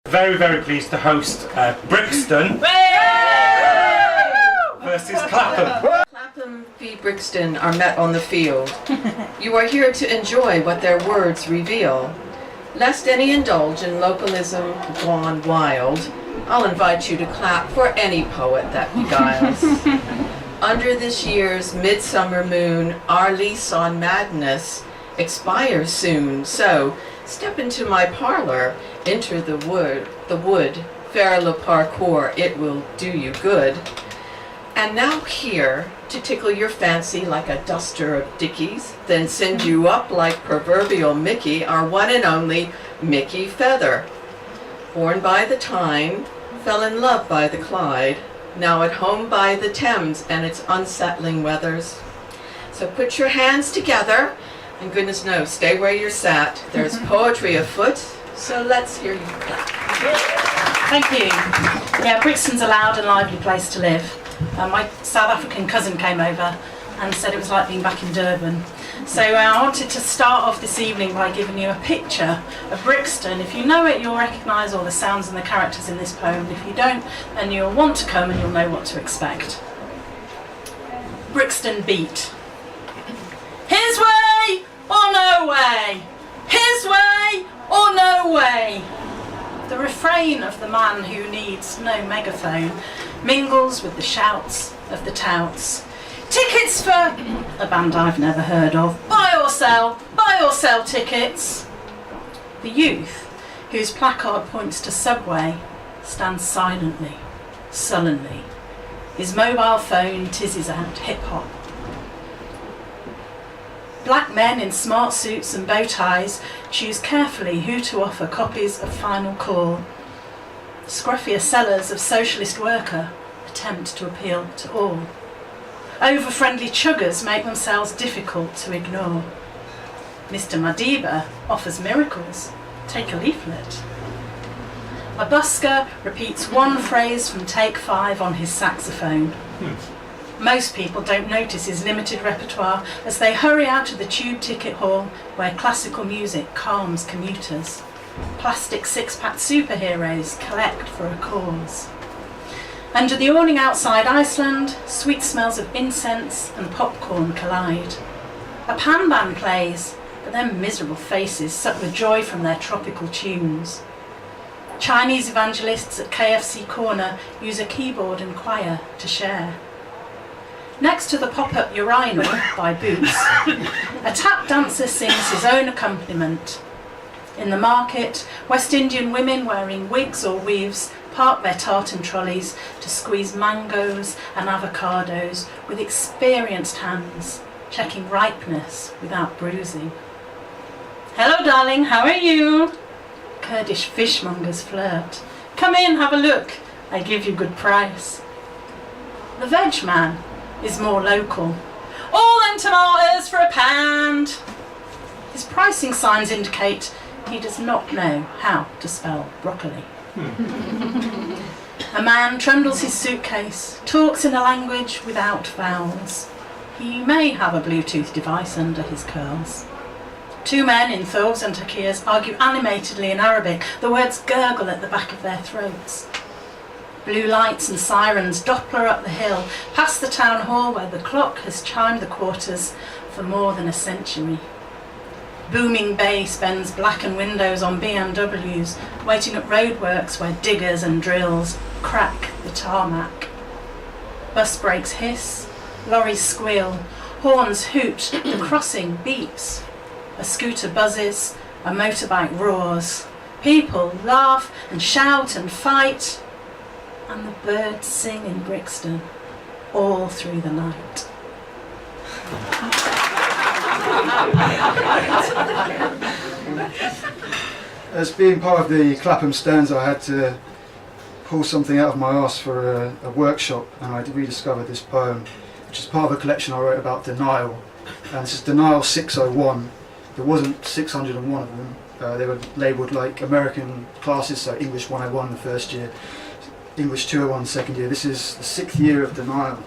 Very, very pleased to host Brixton versus Clapham. Clapham v. Brixton are met on the field. You are here to enjoy what their words reveal. Lest any indulge in localism gone wild, I'll invite you to clap for any poet that beguiles. Under this year's midsummer moon, our lease on madness expires soon. So step into my parlor, enter the wood, faire le parcours, it will do you good. And now here, to tickle your fancy like a duster of Dickies, then send you up like proverbial Mickey, our one and only Mickey Feather. Born by the Tyne, fell in love by the Clyde, now at home by the Thames and its unsettling weathers. So put your hands together, and goodness knows, stay where you're sat. There's poetry afoot, so let's hear you clap. Thank you. Yeah, Brixton's a loud and lively place to live. My South African cousin came over and said it was like being back in Durban. So I wanted to start off this evening by giving you a picture of Brixton. If you know it, you'll recognise all the sounds and the characters in this poem. If you don't, then you'll want to come and you'll know what to expect. Brixton beat. His way or no way? His way or no way? The refrain of the man who needs no megaphone mingles with the shouts of the touts. Tickets for a band I've never heard of. Buy or sell tickets. The youth, whose placard points to Subway, stands silently, sullenly. His mobile phone tizzes out hip-hop. Black men in smart suits and bow ties choose carefully who to offer copies of Final Call. Scruffier sellers of Socialist Worker attempt to appeal to all. Over-friendly chuggers make themselves difficult to ignore. Mr. Madiba offers miracles. Take a leaflet. A busker repeats one phrase from Take 5 on his saxophone. Most people don't notice his limited repertoire as they hurry out of the tube ticket hall where classical music calms commuters. Plastic six-pack superheroes collect for a cause. Under the awning outside Iceland, sweet smells of incense and popcorn collide. A pan band plays, but their miserable faces suck the joy from their tropical tunes. Chinese evangelists at KFC Corner use a keyboard and choir to share. Next to the pop-up urinal by Boots, a tap dancer sings his own accompaniment. In the market, West Indian women wearing wigs or weaves park their tartan trolleys to squeeze mangoes and avocados with experienced hands, checking ripeness without bruising. Hello darling, how are you? Kurdish fishmongers flirt. Come in, have a look, I give you good price. The veg man is more local. All them tomatoes for £1. His pricing signs indicate he does not know how to spell broccoli. A man trundles his suitcase, talks in a language without vowels. He may have a Bluetooth device under his curls. Two men in thobes and takias argue animatedly in Arabic. The words gurgle at the back of their throats. Blue lights and sirens Doppler up the hill, past the town hall where the clock has chimed the quarters for more than a century. Booming bass bends blackened windows on BMWs, waiting at roadworks where diggers and drills crack the tarmac. Bus brakes hiss, lorries squeal, horns hoot, the crossing beeps. A scooter buzzes, a motorbike roars. People laugh and shout and fight, and the birds sing in Brixton all through the night. As being part of the Clapham stanza, I had to pull something out of my arse for a workshop, and I rediscovered this poem, which is part of a collection I wrote about denial. And this is Denial 601. There wasn't 601 of them. They were labelled like American classes, so English 101 the first year, English 201 second year. This is the 6th year of denial.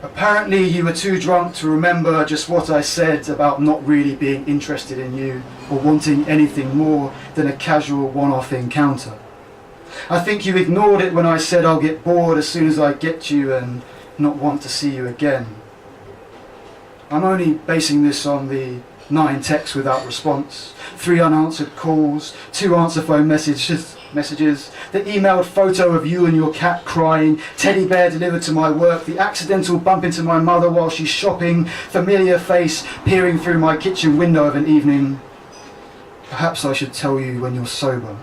Apparently you were too drunk to remember just what I said about not really being interested in you or wanting anything more than a casual one-off encounter. I think you ignored it when I said I'll get bored as soon as I get you and not want to see you again. I'm only basing this on the 9 texts without response, 3 unanswered calls, 2 answer phone messages, the emailed photo of you and your cat crying, teddy bear delivered to my work, the accidental bump into my mother while she's shopping, familiar face peering through my kitchen window of an evening. Perhaps I should tell you when you're sober.